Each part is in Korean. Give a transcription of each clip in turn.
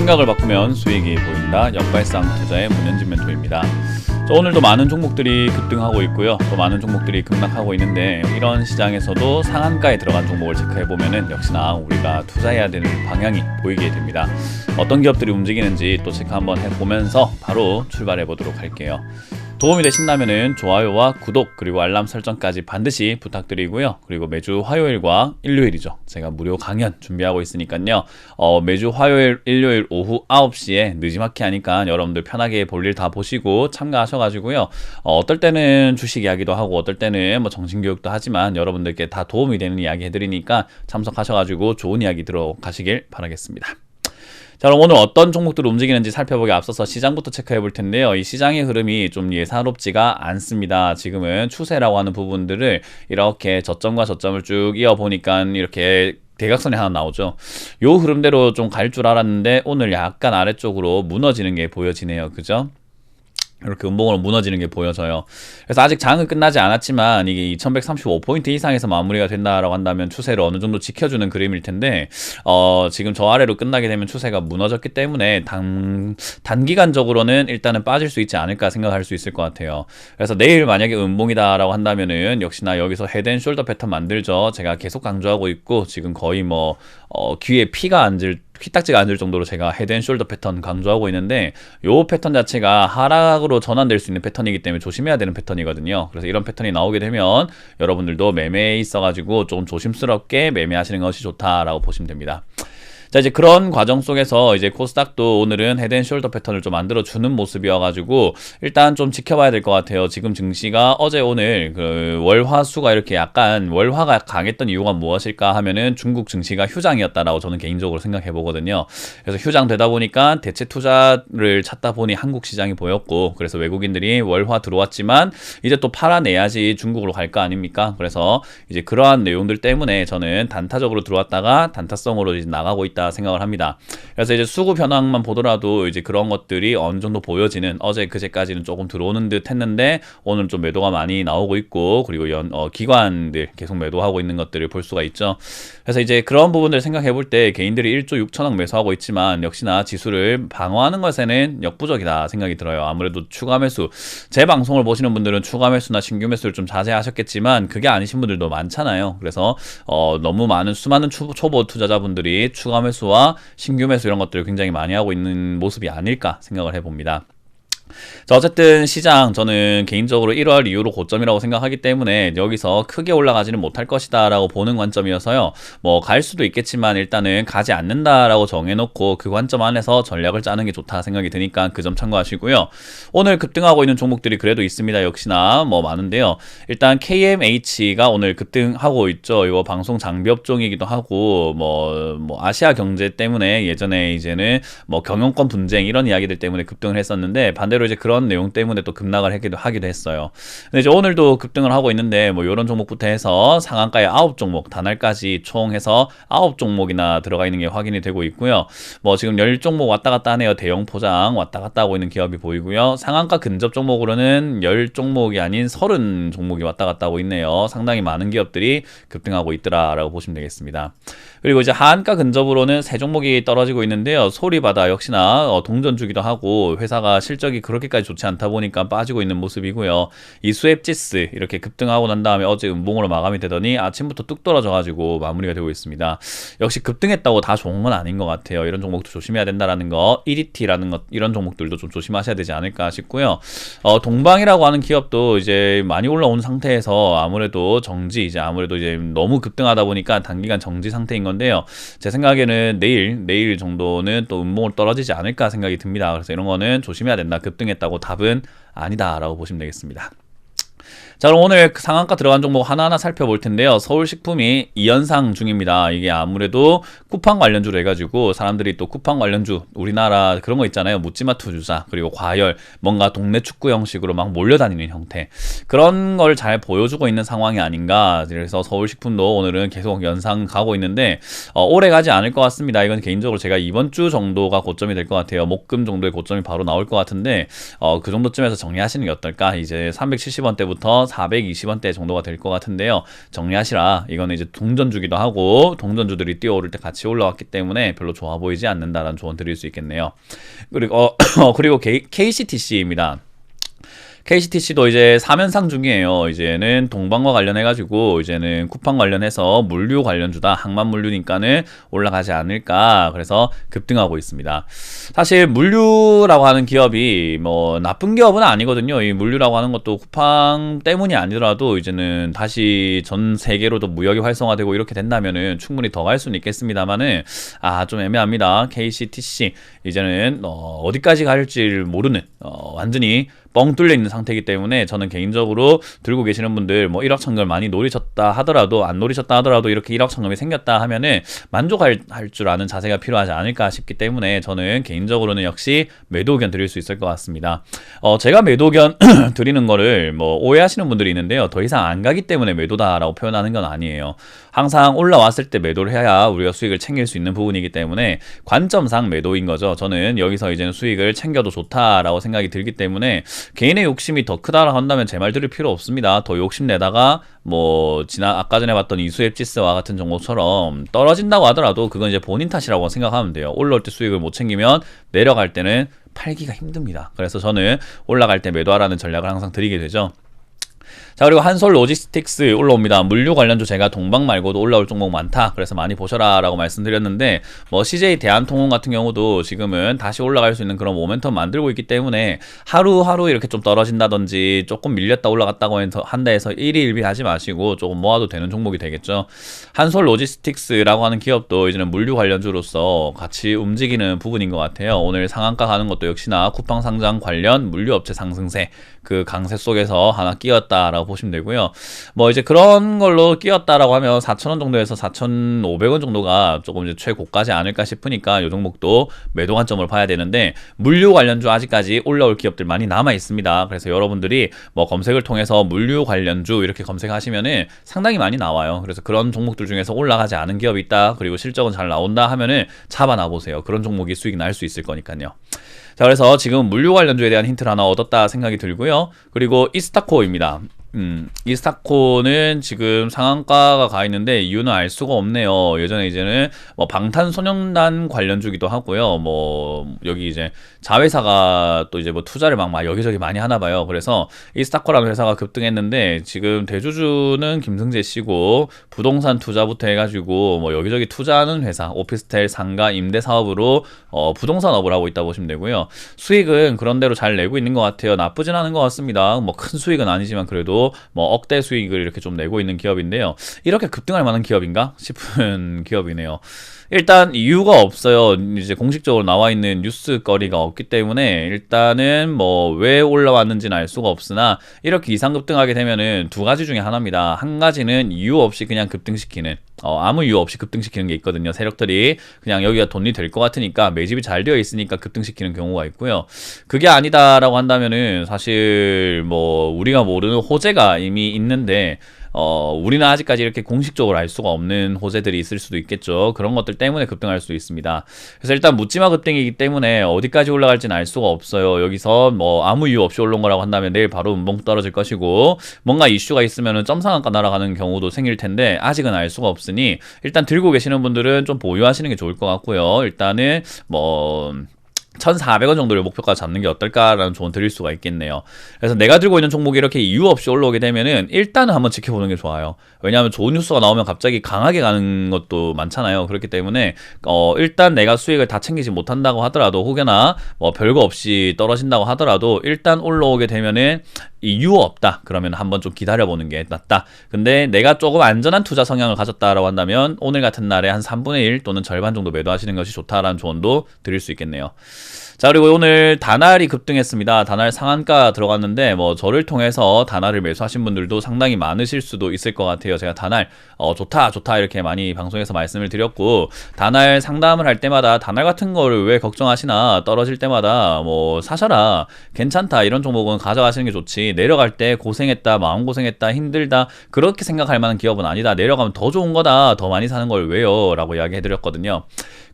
생각을 바꾸면 수익이 보인다. 역발상 투자의 문현진 멘토입니다. 오늘도 많은 종목들이 급등하고 있고요. 또 많은 종목들이 급락하고 있는데 이런 시장에서도 상한가에 들어간 종목을 체크해보면은 역시나 우리가 투자해야 되는 방향이 보이게 됩니다. 어떤 기업들이 움직이는지 또 체크 한번 해보면서 바로 출발해 보도록 할게요. 도움이 되신다면 좋아요와 구독 그리고 알람 설정까지 반드시 부탁드리고요. 그리고 매주 화요일과 일요일이죠. 제가 무료 강연 준비하고 있으니까요. 매주 화요일, 일요일 오후 9시에 느지막이 하니까 여러분들 편하게 볼 일 다 보시고 참가하셔가지고요. 어떨 때는 주식 이야기도 하고 어떨 때는 뭐 정신교육도 하지만 여러분들께 다 도움이 되는 이야기 해드리니까 참석하셔가지고 좋은 이야기 들어가시길 바라겠습니다. 자, 그럼 오늘 어떤 종목들이 움직이는지 살펴보기 앞서서 시장부터 체크해 볼 텐데요. 이 시장의 흐름이 좀 예사롭지가 않습니다. 지금은 추세라고 하는 부분들을 이렇게 저점과 저점을 쭉 이어보니까 이렇게 대각선이 하나 나오죠. 요 흐름대로 좀 갈 줄 알았는데 오늘 약간 아래쪽으로 무너지는 게 보여지네요. 그죠? 이렇게 음봉으로 무너지는 게 보여져요. 그래서 아직 장은 끝나지 않았지만 이게 2135포인트 이상에서 마무리가 된다라고 한다면 추세를 어느 정도 지켜주는 그림일 텐데 지금 저 아래로 끝나게 되면 추세가 무너졌기 때문에 단기간적으로는 일단은 빠질 수 있지 않을까 생각할 수 있을 것 같아요. 그래서 내일 만약에 음봉이다라고 한다면은 역시나 여기서 헤드앤숄더 패턴 만들죠. 제가 계속 강조하고 있고 지금 거의 뭐 귀에 피딱지가 앉을 정도로 제가 헤드앤숄더 패턴 강조하고 있는데 요 패턴 자체가 하락으로 전환될 수 있는 패턴이기 때문에 조심해야 되는 패턴이거든요. 그래서 이런 패턴이 나오게 되면 여러분들도 매매에 있어가지고 좀 조심스럽게 매매하시는 것이 좋다라고 보시면 됩니다. 자, 이제 그런 과정 속에서 이제 코스닥도 오늘은 헤드앤숄더 패턴을 좀 만들어주는 모습이어가지고 일단 좀 지켜봐야 될 것 같아요. 지금 증시가 어제 오늘 그 월화수가 이렇게 약간 월화가 강했던 이유가 무엇일까 하면은 중국 증시가 휴장이었다라고 저는 개인적으로 생각해 보거든요. 그래서 휴장되다 보니까 대체 투자를 찾다 보니 한국 시장이 보였고 그래서 외국인들이 월화 들어왔지만 이제 또 팔아내야지 중국으로 갈 거 아닙니까? 그래서 이제 그러한 내용들 때문에 저는 단타적으로 들어왔다가 단타성으로 이제 나가고 있다 생각을 합니다. 그래서 이제 수급 현황만 보더라도 이제 그런 것들이 어느 정도 보여지는 어제 그제까지는 조금 들어오는 듯 했는데 오늘 좀 매도가 많이 나오고 있고 그리고 기관들 계속 매도하고 있는 것들을 볼 수가 있죠. 그래서 이제 그런 부분들 생각해 볼 때 개인들이 1조 6천억 매수하고 있지만 역시나 지수를 방어하는 것에는 역부족이다 생각이 들어요. 아무래도 추가 매수 제 방송을 보시는 분들은 추가 매수나 신규 매수를 좀 자제하셨겠지만 그게 아니신 분들도 많잖아요. 그래서 너무 많은 수많은 초보 투자자분들이 추가 매수와 신규 매수 이런 것들을 굉장히 많이 하고 있는 모습이 아닐까 생각을 해봅니다. 자, 어쨌든 시장 저는 개인적으로 1월 이후로 고점이라고 생각하기 때문에 여기서 크게 올라가지는 못할 것이다 라고 보는 관점이어서요. 뭐 갈 수도 있겠지만 일단은 가지 않는다 라고 정해놓고 그 관점 안에서 전략을 짜는 게 좋다 생각이 드니까 그 점 참고하시고요. 오늘 급등하고 있는 종목들이 그래도 있습니다. 역시나 뭐 많은데요. 일단 KMH가 오늘 급등하고 있죠. 이거 방송 장비 업종이기도 하고 뭐 아시아 경제 때문에 예전에 이제는 뭐 경영권 분쟁 이런 이야기들 때문에 급등을 했었는데 반대로 이제 그런 내용 때문에 또 급락을 하기도 했어요. 근데 이제 오늘도 급등을 하고 있는데 뭐 이런 종목부터 해서 상한가에 9종목, 단알까지 총 해서 9종목이나 들어가 있는 게 확인이 되고 있고요. 뭐 지금 10종목 왔다 갔다 하네요. 대형 포장 왔다 갔다 하고 있는 기업이 보이고요. 상한가 근접 종목으로는 10종목이 아닌 30종목이 왔다 갔다 하고 있네요. 상당히 많은 기업들이 급등하고 있더라라고 보시면 되겠습니다. 그리고 이제 하한가 근접으로는 3종목이 떨어지고 있는데요. 소리바다 역시나 동전주기도 하고 회사가 실적이 그렇게까지 좋지 않다 보니까 빠지고 있는 모습이고요. 이 수앱지스 이렇게 급등하고 난 다음에 어제 음봉으로 마감이 되더니 아침부터 뚝 떨어져가지고 마무리가 되고 있습니다. 역시 급등했다고 다 좋은 건 아닌 것 같아요. 이런 종목도 조심해야 된다라는 거, EDT라는 것 이런 종목들도 좀 조심하셔야 되지 않을까 싶고요. 동방이라고 하는 기업도 이제 많이 올라온 상태에서 아무래도 이제 너무 급등하다 보니까 단기간 정지 상태인 건데요. 제 생각에는 내일 정도는 또 음봉을 떨어지지 않을까 생각이 듭니다. 그래서 이런 거는 조심해야 된다. 급등했다고 답은 아니다라고 보시면 되겠습니다. 자, 그럼 오늘 상한가 들어간 종목 하나하나 살펴볼 텐데요. 서울식품이 2연상 중입니다. 이게 아무래도 쿠팡 관련주로 해가지고 사람들이 또 쿠팡 관련주 우리나라 그런 거 있잖아요. 묻지마 투자 그리고 과열 뭔가 동네 축구 형식으로 막 몰려다니는 형태 그런 걸 잘 보여주고 있는 상황이 아닌가. 그래서 서울식품도 오늘은 계속 연상 가고 있는데 오래 가지 않을 것 같습니다. 이건 개인적으로 제가 이번 주 정도가 고점이 될 것 같아요. 목금 정도의 고점이 바로 나올 것 같은데 그 정도쯤에서 정리하시는 게 어떨까. 이제 370원대부터 400원에서 420원대 정도가 될 것 같은데요. 정리하시라. 이거는 이제 동전주기도 하고 동전주들이 뛰어오를 때 같이 올라왔기 때문에 별로 좋아 보이지 않는다라는 조언 드릴 수 있겠네요. 그리고 KCTC입니다. KCTC도 이제 3연상 중이에요. 이제는 동방과 관련해가지고 이제는 쿠팡 관련해서 물류 관련주다. 항만 물류니까는 올라가지 않을까. 그래서 급등하고 있습니다. 사실 물류라고 하는 기업이 뭐 나쁜 기업은 아니거든요. 이 물류라고 하는 것도 쿠팡 때문이 아니더라도 이제는 다시 전 세계로도 무역이 활성화되고 이렇게 된다면은 충분히 더 갈 수는 있겠습니다만은 좀 애매합니다. KCTC 이제는 어디까지 갈지 모르는 완전히 뻥 뚫려 있는 상태이기 때문에 저는 개인적으로 들고 계시는 분들 뭐 일확천금을 많이 노리셨다 하더라도 안 노리셨다 하더라도 이렇게 일확천금이 생겼다 하면은 만족할 줄 아는 자세가 필요하지 않을까 싶기 때문에 저는 개인적으로는 역시 매도 의견 드릴 수 있을 것 같습니다. 제가 매도 의견 드리는 거를 뭐 오해하시는 분들이 있는데요. 더 이상 안 가기 때문에 매도다라고 표현하는 건 아니에요. 항상 올라왔을 때 매도를 해야 우리가 수익을 챙길 수 있는 부분이기 때문에 관점상 매도인 거죠. 저는 여기서 이제는 수익을 챙겨도 좋다라고 생각이 들기 때문에 개인의 욕심이 더 크다라고 한다면 제 말 들을 필요 없습니다. 더 욕심내다가 뭐 아까 전에 봤던 이수앱지스와 같은 종목처럼 떨어진다고 하더라도 그건 이제 본인 탓이라고 생각하면 돼요. 올라올 때 수익을 못 챙기면 내려갈 때는 팔기가 힘듭니다. 그래서 저는 올라갈 때 매도하라는 전략을 항상 드리게 되죠. 자, 그리고 한솔 로지스틱스 올라옵니다. 물류 관련주 제가 동방 말고도 올라올 종목 많다. 그래서 많이 보셔라 라고 말씀드렸는데 뭐 CJ 대한통운 같은 경우도 지금은 다시 올라갈 수 있는 그런 모멘텀 만들고 있기 때문에 하루하루 이렇게 좀 떨어진다든지 조금 밀렸다 올라갔다고 한다 해서 일희일비 하지 마시고 조금 모아도 되는 종목이 되겠죠. 한솔 로지스틱스라고 하는 기업도 이제는 물류 관련주로서 같이 움직이는 부분인 것 같아요. 오늘 상한가 가는 것도 역시나 쿠팡 상장 관련 물류업체 상승세 그 강세 속에서 하나 끼었다라고 보시면 되고요. 뭐 이제 그런 걸로 끼었다라고 하면 4,000원 정도에서 4,500원 정도가 조금 이제 최고까지 않을까 싶으니까 이 종목도 매도 관점을 봐야 되는데 물류 관련주 아직까지 올라올 기업들 많이 남아 있습니다. 그래서 여러분들이 뭐 검색을 통해서 물류 관련주 이렇게 검색하시면은 상당히 많이 나와요. 그래서 그런 종목들 중에서 올라가지 않은 기업이 있다. 그리고 실적은 잘 나온다 하면은 잡아놔 보세요. 그런 종목이 수익이 날 수 있을 거니까요. 자, 그래서 지금 물류 관련주에 대한 힌트를 하나 얻었다 생각이 들고요. 그리고 이스타코입니다. 이스타코는 지금 상한가가 가 있는데 이유는 알 수가 없네요. 예전에 이제는 뭐 방탄소년단 관련주기도 하고요. 뭐 여기 이제 자회사가 또 이제 뭐 투자를 막 여기저기 많이 하나 봐요. 그래서 이스타코라는 회사가 급등했는데 지금 대주주는 김승재 씨고 부동산 투자부터 해가지고 뭐 여기저기 투자하는 회사, 오피스텔, 상가, 임대 사업으로 부동산업을 하고 있다 보시면 되고요. 수익은 그런대로 잘 내고 있는 것 같아요. 나쁘진 않은 것 같습니다. 뭐 큰 수익은 아니지만 그래도 뭐 억대 수익을 이렇게 좀 내고 있는 기업인데요. 이렇게 급등할 만한 기업인가 싶은 기업이네요. 일단 이유가 없어요. 이제 공식적으로 나와 있는 뉴스거리가 없기 때문에 일단은 뭐 왜 올라왔는지는 알 수가 없으나 이렇게 이상 급등하게 되면은 두 가지 중에 하나입니다. 한 가지는 이유 없이 그냥 급등시키는 아무 이유 없이 급등시키는 게 있거든요. 세력들이 그냥 여기가 돈이 될 것 같으니까 매집이 잘 되어 있으니까 급등시키는 경우가 있고요. 그게 아니다라고 한다면은 사실 뭐 우리가 모르는 호재가 이미 있는데 우리는 아직까지 이렇게 공식적으로 알 수가 없는 호재들이 있을 수도 있겠죠. 그런 것들 때문에 급등할 수도 있습니다. 그래서 일단 묻지마 급등이기 때문에 어디까지 올라갈지는 알 수가 없어요. 여기서 뭐 아무 이유 없이 올라온 거라고 한다면 내일 바로 음봉 떨어질 것이고 뭔가 이슈가 있으면은 점상한가 날아가는 경우도 생길 텐데 아직은 알 수가 없으니 일단 들고 계시는 분들은 좀 보유하시는 게 좋을 것 같고요. 일단은 뭐 1,400원 정도를 목표가 잡는 게 어떨까라는 조언 드릴 수가 있겠네요. 그래서 내가 들고 있는 종목이 이렇게 이유 없이 올라오게 되면은 일단은 한번 지켜보는 게 좋아요. 왜냐하면 좋은 뉴스가 나오면 갑자기 강하게 가는 것도 많잖아요. 그렇기 때문에 일단 내가 수익을 다 챙기지 못한다고 하더라도 혹여나 뭐 별거 없이 떨어진다고 하더라도 일단 올라오게 되면은 이유 없다. 그러면 한번 좀 기다려보는 게 낫다. 근데 내가 조금 안전한 투자 성향을 가졌다라고 한다면 오늘 같은 날에 한 3분의 1 또는 절반 정도 매도하시는 것이 좋다라는 조언도 드릴 수 있겠네요. 자, 그리고 오늘 다날이 급등했습니다. 다날 상한가 들어갔는데 뭐 저를 통해서 다날을 매수하신 분들도 상당히 많으실 수도 있을 것 같아요. 제가 다날 좋다 이렇게 많이 방송에서 말씀을 드렸고 다날 상담을 할 때마다 다날 같은 거를 왜 걱정하시나 떨어질 때마다 뭐 사셔라 괜찮다 이런 종목은 가져가시는 게 좋지 내려갈 때 고생했다 마음고생했다 힘들다 그렇게 생각할 만한 기업은 아니다. 내려가면 더 좋은 거다 더 많이 사는 걸 왜요? 라고 이야기해 드렸거든요.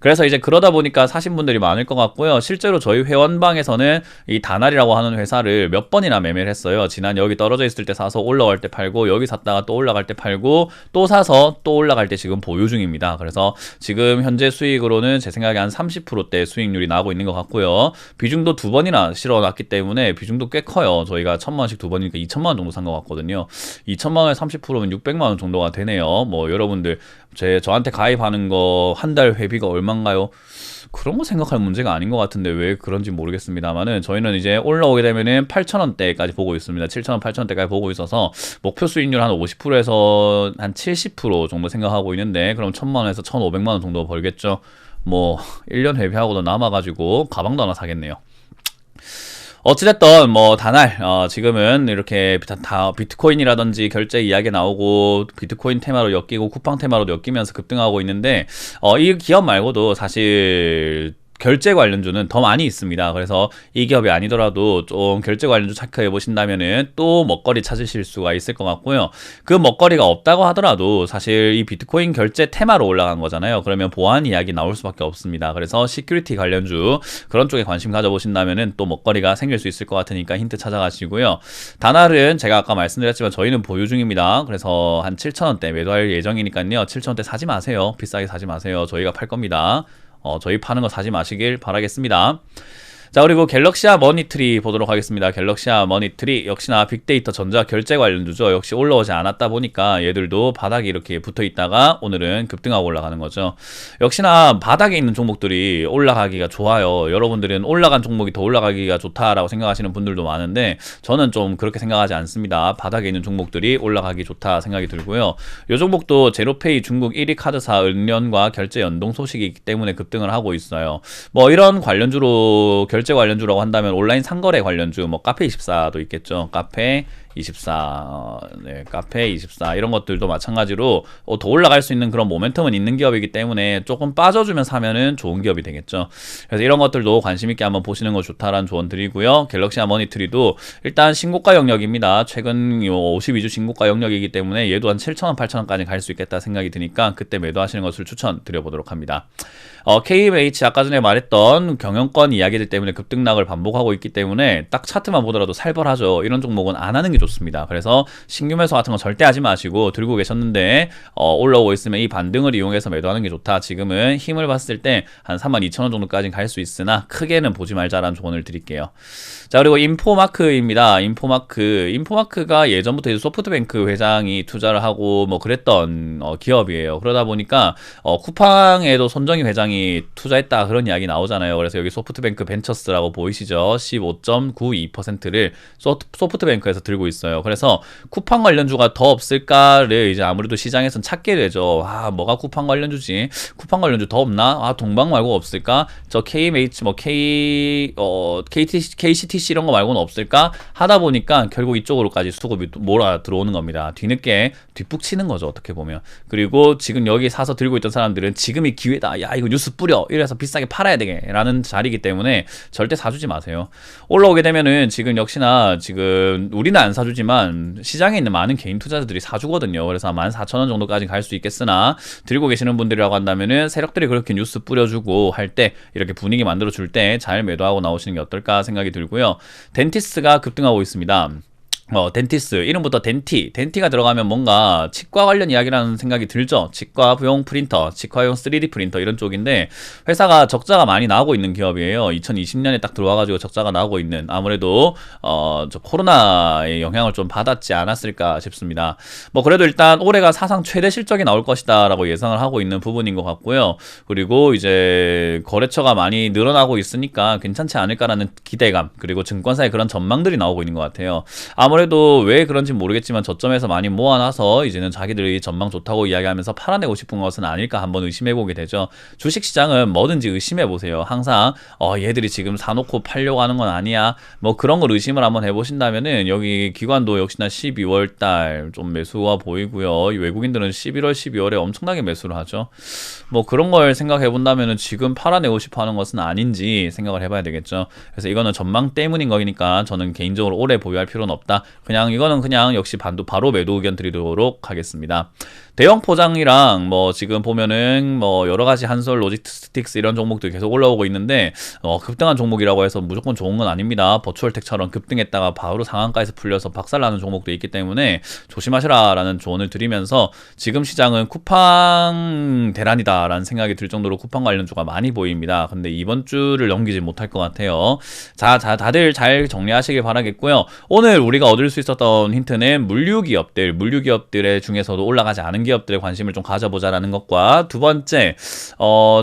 그래서 이제 그러다 보니까 사신 분들이 많을 것 같고요. 실제로 저희 회원방에서는 이 다날이라고 하는 회사를 몇 번이나 매매를 했어요. 지난 여기 떨어져 있을 때 사서 올라갈 때 팔고, 여기 샀다가 또 올라갈 때 팔고, 또 사서 또 올라갈 때 지금 보유 중입니다. 그래서 지금 현재 수익으로는 제 생각에 한 30%대 수익률이 나고 있는 것 같고요. 비중도 2번이나 실어놨기 때문에 비중도 꽤 커요. 저희가 1000만원씩 2번이니까 2천만원 정도 산 것 같거든요. 2천만원에 30%면 600만원 정도가 되네요. 뭐 여러분들 저한테 가입하는 거 한 달 회비가 얼마인가요? 그런 거 생각할 문제가 아닌 것 같은데 왜 그런지 모르겠습니다만은, 저희는 이제 올라오게 되면은 8,000원대까지 보고 있습니다. 7,000원, 8,000원대까지 보고 있어서 목표 수익률 한 50%에서 한 70% 정도 생각하고 있는데, 그럼 1,000만원에서 1,500만원 정도 벌겠죠. 뭐 1년 회비하고도 남아가지고 가방도 하나 사겠네요. 어찌됐든 뭐 다날 지금은 이렇게 다 비트코인이라든지 결제 이야기 나오고, 비트코인 테마로 엮이고 쿠팡 테마로도 엮이면서 급등하고 있는데, 이 기업 말고도 사실 결제 관련주는 더 많이 있습니다. 그래서 이 기업이 아니더라도 좀 결제 관련주 체크해 보신다면은 또 먹거리 찾으실 수가 있을 것 같고요. 그 먹거리가 없다고 하더라도 사실 이 비트코인 결제 테마로 올라간 거잖아요. 그러면 보안 이야기 나올 수밖에 없습니다. 그래서 시큐리티 관련주 그런 쪽에 관심 가져보신다면은 또 먹거리가 생길 수 있을 것 같으니까 힌트 찾아가시고요. 다날은 제가 아까 말씀드렸지만 저희는 보유 중입니다. 그래서 한 7,000원대 매도할 예정이니까요. 7,000원대 사지 마세요. 비싸게 사지 마세요. 저희가 팔 겁니다. 저희 파는 거 사지 마시길 바라겠습니다. 자, 그리고 갤럭시아 머니트리 보도록 하겠습니다. 갤럭시아 머니트리 역시나 빅데이터 전자 결제 관련주죠. 역시 올라오지 않았다 보니까 얘들도 바닥에 이렇게 붙어 있다가 오늘은 급등하고 올라가는 거죠. 역시나 바닥에 있는 종목들이 올라가기가 좋아요. 여러분들은 올라간 종목이 더 올라가기가 좋다라고 생각하시는 분들도 많은데, 저는 좀 그렇게 생각하지 않습니다. 바닥에 있는 종목들이 올라가기 좋다 생각이 들고요. 이 종목도 제로페이 중국 1위 카드사 은련과 결제 연동 소식이 있기 때문에 급등을 하고 있어요. 뭐 이런 관련주로 결제 관련주라고 한다면 온라인 상거래 관련주, 뭐 카페24도 있겠죠. 카페24, 네, 카페24 이런 것들도 마찬가지로 더 올라갈 수 있는 그런 모멘텀은 있는 기업이기 때문에 조금 빠져주면 사면은 좋은 기업이 되겠죠. 그래서 이런 것들도 관심 있게 한번 보시는 거 좋다라는 조언 드리고요. 갤럭시아 머니트리도 일단 신고가 영역입니다. 최근 52주 신고가 영역이기 때문에 얘도 한 7,000원, 8,000원까지 갈 수 있겠다 생각이 드니까 그때 매도하시는 것을 추천드려보도록 합니다. KMH 아까 전에 말했던 경영권 이야기들 때문에 급등락을 반복하고 있기 때문에 딱 차트만 보더라도 살벌하죠. 이런 종목은 안 하는 게 좋습니다. 그래서 신규 매수 같은 거 절대 하지 마시고, 들고 계셨는데 올라오고 있으면 이 반등을 이용해서 매도하는 게 좋다. 지금은 힘을 봤을 때 한 32,000원 정도까지는 갈 수 있으나 크게는 보지 말자라는 조언을 드릴게요. 자, 그리고 인포마크입니다. 인포마크가 예전부터 이제 소프트뱅크 회장이 투자를 하고 뭐 그랬던 기업이에요. 그러다 보니까 쿠팡에도 손정희 회장이 투자했다 그런 이야기 나오잖아요. 그래서 여기 소프트뱅크 벤처스라고 보이시죠? 15.92%를 소프트뱅크에서 들고 있어요. 그래서 쿠팡 관련주가 더 없을까를 이제 아무래도 시장에선 찾게 되죠. 뭐가 쿠팡 관련주지? 쿠팡 관련주 더 없나? 동방 말고 없을까? 저 KMH 뭐 KCTC 이런 거 말고는 없을까? 하다 보니까 결국 이쪽으로까지 수급이 몰아 들어오는 겁니다. 뒤늦게 뒷북 치는 거죠, 어떻게 보면. 그리고 지금 여기 사서 들고 있던 사람들은 지금이 기회다. 야, 이거 뉴스 뿌려. 이래서 비싸게 팔아야 되게 라는 자리이기 때문에 절대 사주지 마세요. 올라오게 되면은 지금 역시나 지금 우리는 안 사주지만 시장에 있는 많은 개인 투자자들이 사주거든요. 그래서 14,000원 정도까지 갈 수 있겠으나, 들고 계시는 분들이라고 한다면은 세력들이 그렇게 뉴스 뿌려주고 할 때 이렇게 분위기 만들어줄 때 잘 매도하고 나오시는 게 어떨까 생각이 들고요. 덴티스가 급등하고 있습니다. 덴티스, 이름부터 덴티가 들어가면 뭔가 치과 관련 이야기라는 생각이 들죠. 치과용 프린터, 치과용 3D 프린터 이런 쪽인데, 회사가 적자가 많이 나오고 있는 기업이에요. 2020년에 딱 들어와가지고 적자가 나오고 있는, 아무래도 저 코로나의 영향을 좀 받았지 않았을까 싶습니다. 뭐 그래도 일단 올해가 사상 최대 실적이 나올 것이다 라고 예상을 하고 있는 부분인 것 같고요. 그리고 이제 거래처가 많이 늘어나고 있으니까 괜찮지 않을까라는 기대감, 그리고 증권사의 그런 전망들이 나오고 있는 것 같아요. 아무래도 왜 그런지 모르겠지만 저점에서 많이 모아놔서 이제는 자기들이 전망 좋다고 이야기하면서 팔아내고 싶은 것은 아닐까 한번 의심해보게 되죠. 주식시장은 뭐든지 의심해보세요. 항상 얘들이 지금 사놓고 팔려고 하는 건 아니야, 뭐 그런 걸 의심을 한번 해보신다면은, 여기 기관도 역시나 12월달 좀 매수가 보이고요. 외국인들은 11월, 12월에 엄청나게 매수를 하죠. 뭐 그런 걸 생각해본다면은 지금 팔아내고 싶어 하는 것은 아닌지 생각을 해봐야 되겠죠. 그래서 이거는 전망 때문인 거니까 저는 개인적으로 오래 보유할 필요는 없다. 그냥 이거는 그냥 역시 바로 매도 의견 드리도록 하겠습니다. 대형 포장이랑 뭐 지금 보면은 뭐 여러 가지 한솔, 로지스틱스 이런 종목들 계속 올라오고 있는데 급등한 종목이라고 해서 무조건 좋은 건 아닙니다. 버추얼텍처럼 급등했다가 바로 상한가에서 풀려서 박살나는 종목도 있기 때문에 조심하시라라는 조언을 드리면서 지금 시장은 쿠팡 대란이다라는 생각이 들 정도로 쿠팡 관련주가 많이 보입니다. 근데 이번 주를 넘기지 못할 것 같아요. 자, 다들 잘 정리하시길 바라겠고요. 오늘 우리가 얻을 수 있었던 힌트는 물류기업들의 중에서도 올라가지 않은 기업들에 관심을 좀 가져보자라는 것과, 두 번째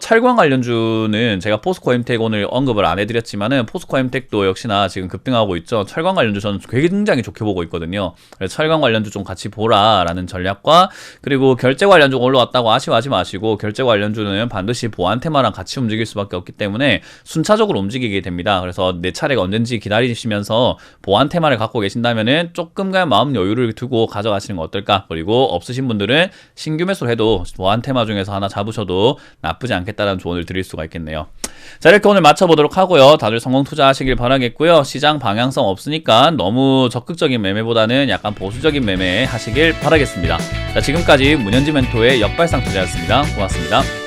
철강 관련주는 제가 포스코엠텍 오늘 언급을 안 해드렸지만은 포스코엠텍도 역시나 지금 급등하고 있죠. 철강 관련주 저는 굉장히 좋게 보고 있거든요. 그래서 철강 관련주 좀 같이 보라라는 전략과, 그리고 결제 관련주가 올라왔다고 아쉬워하지 마시고 결제 관련주는 반드시 보안 테마랑 같이 움직일 수밖에 없기 때문에 순차적으로 움직이게 됩니다. 그래서 내 차례가 언젠지 기다리시면서 보안 테마를 갖고 계신다면은 조금간 마음 여유를 두고 가져가시는 거 어떨까? 그리고 없으신 분들은 신규 매수를 해도 보안 테마 중에서 하나 잡으셔도 나쁘지 않겠다는 조언을 드릴 수가 있겠네요. 자, 이렇게 오늘 마쳐보도록 하고요. 다들 성공 투자하시길 바라겠고요. 시장 방향성 없으니까 너무 적극적인 매매보다는 약간 보수적인 매매 하시길 바라겠습니다. 자, 지금까지 문현지 멘토의 역발상 투자였습니다. 고맙습니다.